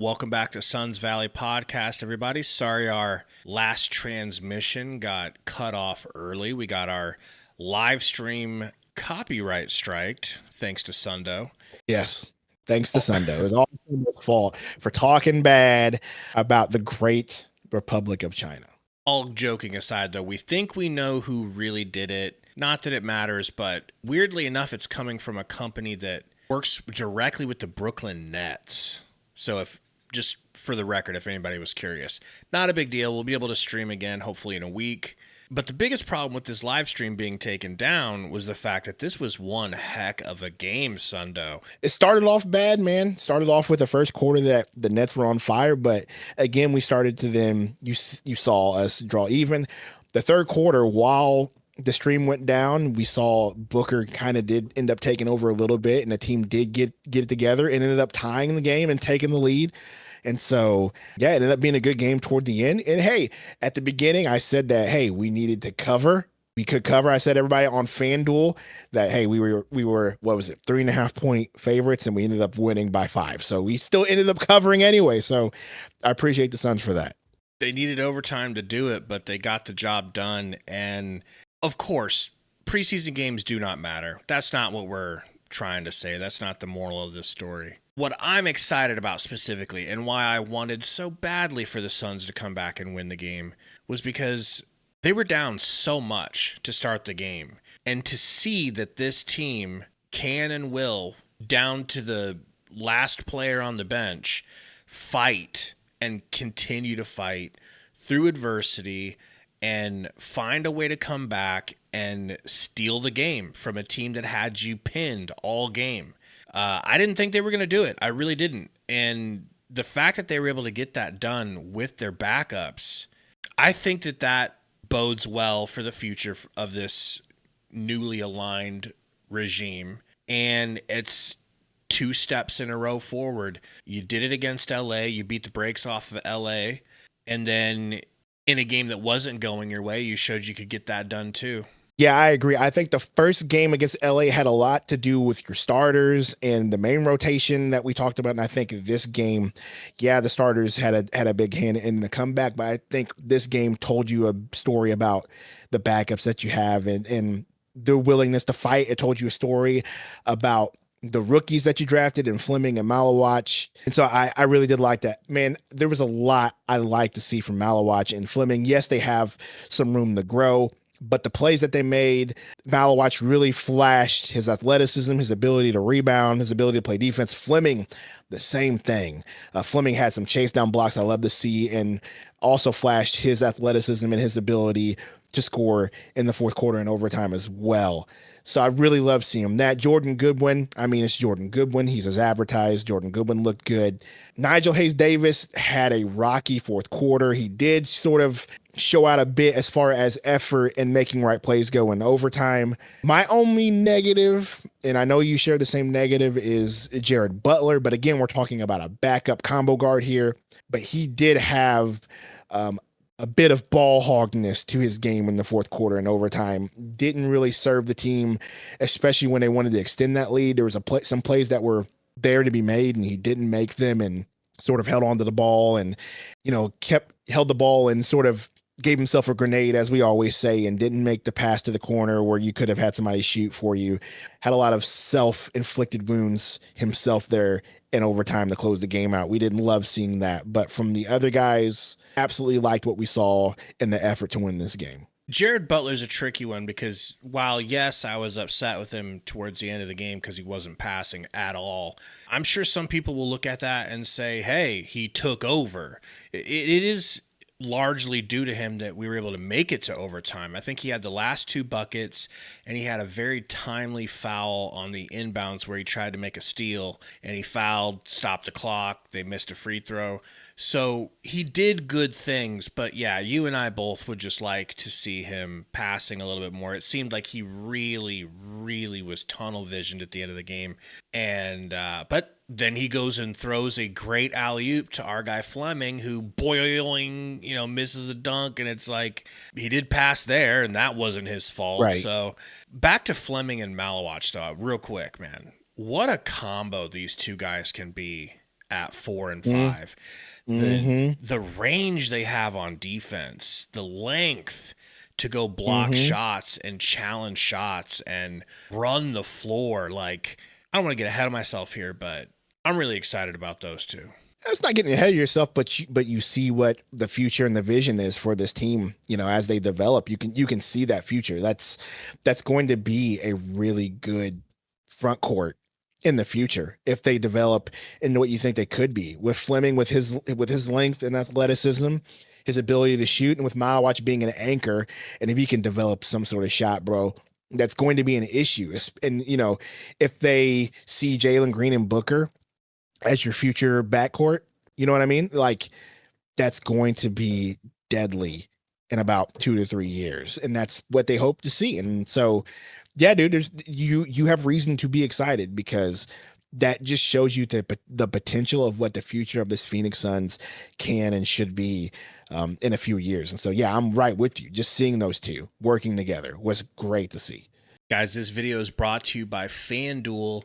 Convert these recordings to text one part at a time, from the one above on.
Welcome back to Suns Valley Podcast, everybody. Sorry our last transmission got cut off early. We got our live stream copyright striked, thanks to Sundo. Yes. Thanks to Sundo. It's all Sundo's fault for talking bad about the great Republic of China. All joking aside, though, we think we know who really did it. Not that it matters, but weirdly enough, it's coming from a company that works directly with the Brooklyn Nets. So just for the record, if anybody was curious, not a big deal. We'll be able to stream again, hopefully in a week. But the biggest problem with this live stream being taken down was the fact that this was one heck of a game, Sundo. It started off bad, man. Started off with the first quarter that the Nets were on fire, but again, we started to then you saw us draw even. The third quarter, while the stream went down, we saw Booker kind of did end up taking over a little bit, and the team did get it together and ended up tying the game and taking the lead. And so, yeah, it ended up being a good game toward the end. And hey, at the beginning, I said that, hey, we needed to cover. We could cover. I said everybody on FanDuel that, hey, we were what was it, 3.5 point favorites, and we ended up winning by 5. So we still ended up covering anyway. So I appreciate the Suns for that. They needed overtime to do it, but they got the job done. And of course, preseason games do not matter. That's not what we're trying to say. That's not the moral of this story. What I'm excited about specifically and why I wanted so badly for the Suns to come back and win the game was because they were down so much to start the game. And to see that this team can and will, down to the last player on the bench, fight and continue to fight through adversity and find a way to come back and steal the game from a team that had you pinned all game. I didn't think they were going to do it. I really didn't. And the fact that they were able to get that done with their backups, I think that bodes well for the future of this newly aligned regime. And it's 2 steps in a row forward. You did it against LA. You beat the brakes off of LA. And then in a game that wasn't going your way, you showed you could get that done too. Yeah, I agree. I think the first game against LA had a lot to do with your starters and the main rotation that we talked about. And I think this game, yeah, the starters had a big hand in the comeback, but I think this game told you a story about the backups that you have and their willingness to fight. It told you a story about the rookies that you drafted in Fleming and Malawach. And so I really did like that. Man, there was a lot I like to see from Malawach and Fleming. Yes, they have some room to grow, but the plays that they made, Malawach really flashed his athleticism, his ability to rebound, his ability to play defense. Fleming, the same thing. Fleming had some chase down blocks I love to see, and also flashed his athleticism and his ability to score in the fourth quarter and overtime as well. So I really love seeing him. That Jordan Goodwin, I mean, it's Jordan Goodwin. He's as advertised. Jordan Goodwin looked good. Nigel Hayes-Davis had a rocky fourth quarter. He did sort of show out a bit as far as effort and making right plays go in overtime. My only negative, and I know you share the same negative, is Jared Butler. But again, we're talking about a backup combo guard here. But he did have a bit of ball hogness to his game in the fourth quarter and overtime. Didn't really serve the team, especially when they wanted to extend that lead. There was some plays that were there to be made, and he didn't make them, and sort of held onto the ball and, held the ball and sort of gave himself a grenade, as we always say, and didn't make the pass to the corner where you could have had somebody shoot for you. Had a lot of self-inflicted wounds himself there in overtime to close the game out. We didn't love seeing that. But from the other guys, absolutely liked what we saw in the effort to win this game. Jared Butler's a tricky one because while, yes, I was upset with him towards the end of the game because he wasn't passing at all, I'm sure some people will look at that and say, hey, he took over. It is largely due to him that we were able to make it to overtime. I think he had the last 2 buckets, and he had a very timely foul on the inbounds where he tried to make a steal, and he fouled, stopped the clock, they missed a free throw. So he did good things, but yeah, you and I both would just like to see him passing a little bit more. It seemed like he really, really was tunnel visioned at the end of the game. And, but then he goes and throws a great alley-oop to our guy Fleming, who boing, misses the dunk. And it's like, he did pass there, and that wasn't his fault. Right. So back to Fleming and Malawach, though, real quick, man. What a combo these two guys can be. at 4 and Mm, 5. mm-hmm. The range they have on defense, the length to go block Mm-hmm. shots and challenge shots and run the floor. Like, I don't want to get ahead of myself here, but I'm really excited about those two. It's not getting ahead of yourself, but you see what the future and the vision is for this team. You know, as they develop, you can see that future. That's going to be a really good front court in the future if they develop into what you think they could be. With Fleming, with his length and athleticism, his ability to shoot, and with Malawach being an anchor, and if he can develop some sort of shot, bro, that's going to be an issue. And if they see Jalen Green and Booker as your future backcourt. You know what I mean? Like, that's going to be deadly in about 2 to 3 years, and that's what they hope to see. And so, yeah, dude, you have reason to be excited because that just shows you the potential of what the future of this Phoenix Suns can and should be in a few years. And so, yeah, I'm right with you. Just seeing those two working together was great to see. Guys, this video is brought to you by FanDuel.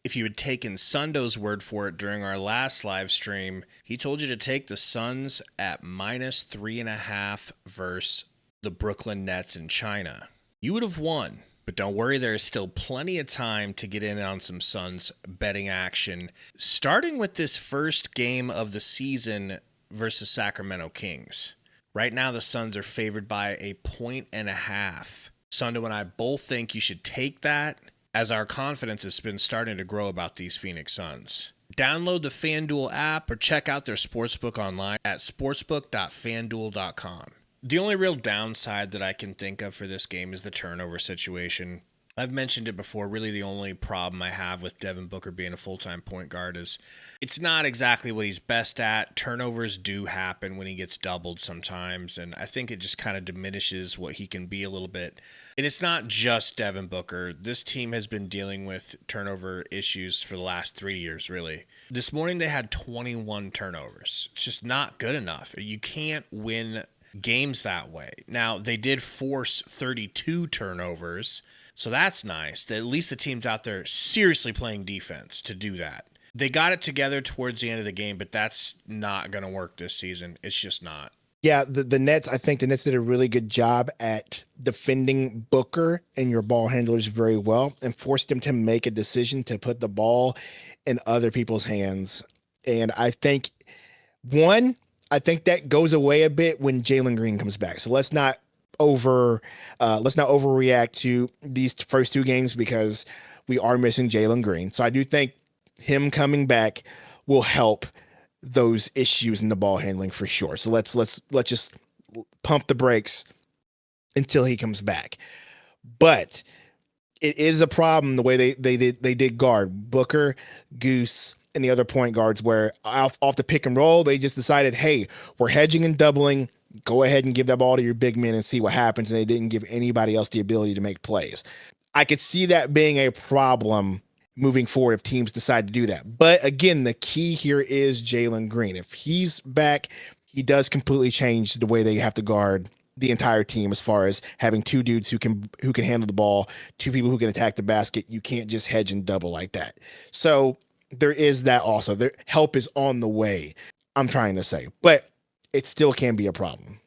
If you had taken Sundo's word for it during our last live stream, he told you to take the Suns at -3.5 versus the Brooklyn Nets in China. You would have won, but don't worry, there is still plenty of time to get in on some Suns betting action, starting with this first game of the season versus Sacramento Kings. Right now, the Suns are favored by 1.5. Sundo and I both think you should take that, as our confidence has been starting to grow about these Phoenix Suns. Download the FanDuel app or check out their sportsbook online at sportsbook.fanduel.com. The only real downside that I can think of for this game is the turnover situation. I've mentioned it before. Really, the only problem I have with Devin Booker being a full-time point guard is it's not exactly what he's best at. Turnovers do happen when he gets doubled sometimes, and I think it just kind of diminishes what he can be a little bit. And it's not just Devin Booker. This team has been dealing with turnover issues for the last 3 years, really. This morning they had 21 turnovers. It's just not good enough. You can't win games that way. Now, they did force 32 turnovers, so that's nice. At least the team's out there seriously playing defense to do that. They got it together towards the end of the game, but that's not going to work this season. It's just not. Yeah, the Nets, I think the Nets did a really good job at defending Booker and your ball handlers very well and forced them to make a decision to put the ball in other people's hands. And I think, that goes away a bit when Jalen Green comes back. So let's not overreact to these first two games because we are missing Jalen Green. So I do think him coming back will help those issues in the ball handling for sure. So let's just pump the brakes until he comes back. But it is a problem the way they did guard Booker, Goose, and the other point guards, where off the pick and roll, they just decided, hey, we're hedging and doubling. Go ahead and give that ball to your big men and see what happens. And they didn't give anybody else the ability to make plays. I could see that being a problem moving forward if teams decide to do that. But again, the key here is Jalen Green. If he's back, he does completely change the way they have to guard the entire team, as far as having two dudes who can handle the ball, two people who can attack the basket. You can't just hedge and double like that. So there is that also. Help is on the way, I'm trying to say, but it still can be a problem.